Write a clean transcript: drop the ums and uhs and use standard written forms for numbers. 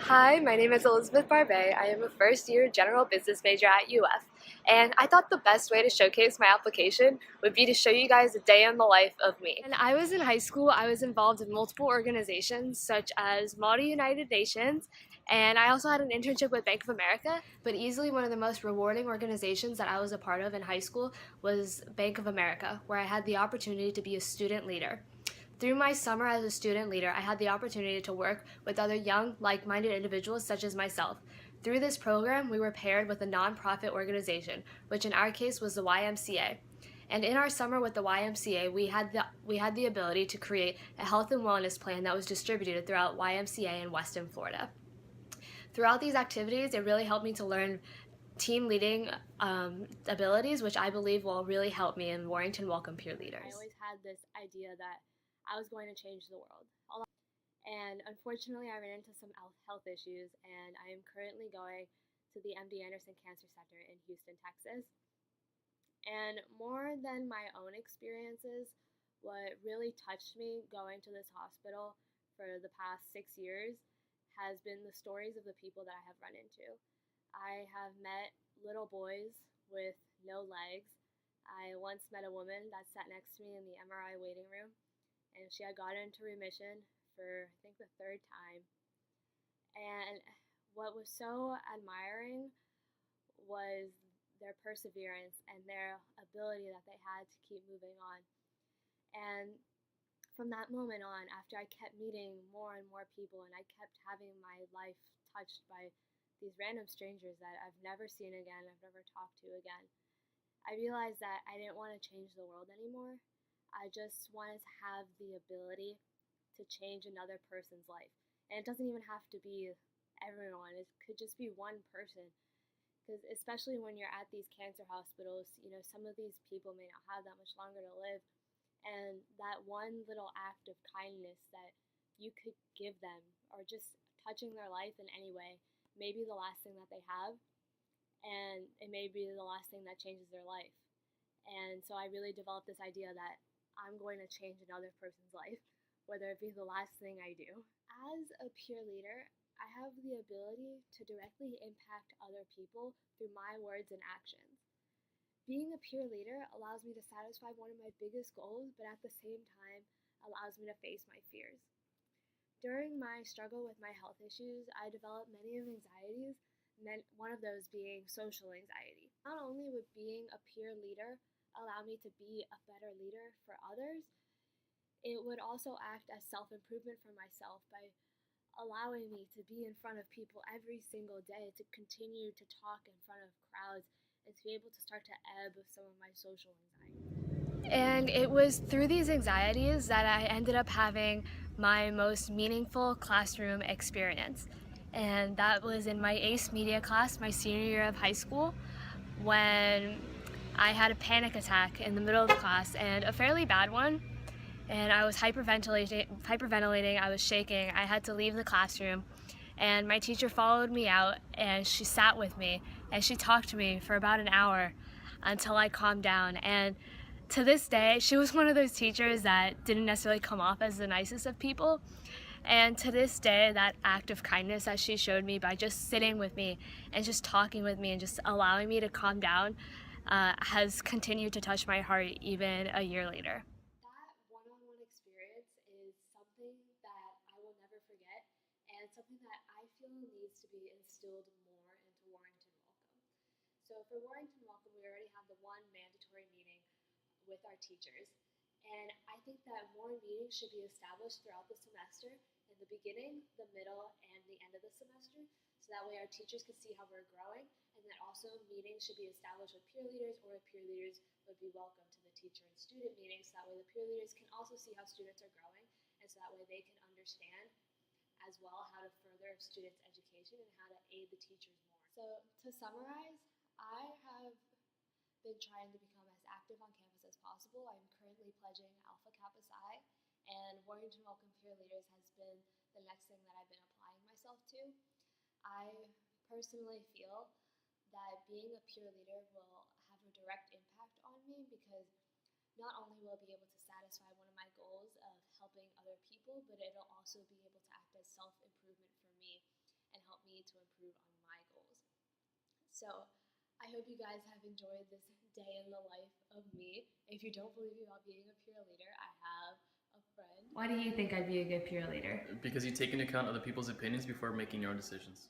Hi, my name is Elizabeth Barbet. I am a first year general business major at UF, and I thought the best way to showcase my application would be to show you guys a day in the life of me. And I was in high school, I was involved in multiple organizations such as Malta United Nations, and I also had an internship with Bank of America. But easily one of the most rewarding organizations that I was a part of in high school was Bank of America, where I had the opportunity to be a student leader. Through my summer as a student leader, I had the opportunity to work with other young, like-minded individuals such as myself. Through this program, we were paired with a nonprofit organization, which in our case was the YMCA. And in our summer with the YMCA, we had the ability to create a health and wellness plan that was distributed throughout YMCA in Weston, Florida. Throughout these activities, it really helped me to learn team leading abilities, which I believe will really help me in Warrington Welcome Peer Leaders. I always had this idea that I was going to change the world. And unfortunately, I ran into some health issues, and I am currently going to the MD Anderson Cancer Center in Houston, Texas. And more than my own experiences, what really touched me going to this hospital for the past 6 years has been the stories of the people that I have run into. I have met little boys with no legs. I once met a woman that sat next to me in the MRI waiting room, and she had gotten into remission for, I think, the third time. And what was so admiring was their perseverance and their ability that they had to keep moving on. And from that moment on, after I kept meeting more and more people and I kept having my life touched by these random strangers that I've never seen again, I've never talked to again, I realized that I didn't want to change the world anymore. I just wanted to have the ability to change another person's life. And it doesn't even have to be everyone, it could just be one person. Because especially when you're at these cancer hospitals, some of these people may not have that much longer to live. And that one little act of kindness that you could give them, or just touching their life in any way, may be the last thing that they have. And it may be the last thing that changes their life. And so I really developed this idea that I'm going to change another person's life, whether it be the last thing I do. As a peer leader, I have the ability to directly impact other people through my words and actions. Being a peer leader allows me to satisfy one of my biggest goals, but at the same time allows me to face my fears. During my struggle with my health issues, I developed many of anxieties, one of those being social anxiety. Not only would being a peer leader allow me to be a better leader for others, it would also act as self-improvement for myself by allowing me to be in front of people every single day, to continue to talk in front of crowds, and to be able to start to ebb some of my social anxiety. And it was through these anxieties that I ended up having my most meaningful classroom experience. And that was in my ACE media class, my senior year of high school, when I had a panic attack in the middle of the class, and a fairly bad one. And I was hyperventilating, I was shaking, I had to leave the classroom. And my teacher followed me out, and she sat with me, and she talked to me for about an hour until I calmed down. And to this day, she was one of those teachers that didn't necessarily come off as the nicest of people. And to this day, that act of kindness that she showed me by just sitting with me and just talking with me and just allowing me to calm down has continued to touch my heart even a year later. That one-on-one experience is something that I will never forget, and something that I feel needs to be instilled more into Warrington Welcome. So for Warrington Welcome, we already have the one mandatory meeting with our teachers, and I think that more meetings should be established throughout the semester, in the beginning, the middle, and the end of the semester, so that way our teachers can see how we're growing, and that also meetings should be established with peer leaders, or peer leaders would be welcome to the teacher and student meetings, so that way the peer leaders can also see how students are growing, and so that way they can understand as well how to further students' education and how to aid the teachers more. So to summarize, I have been trying to become as active on campus as possible. I'm currently pledging Alpha Kappa Psi, and Warrington Welcome Peer Leaders has been the next thing that I've been applying myself to. I personally feel that being a peer leader will have a direct impact on me, because not only will it be able to satisfy one of my goals of helping other people, but it'll also be able to act as self-improvement for me and improve on my goals. So I hope you guys have enjoyed this day in the life of me. If you don't believe me about being a peer leader, I have a friend. Why do you think I'd be a good peer leader? Because you take into account other people's opinions before making your own decisions.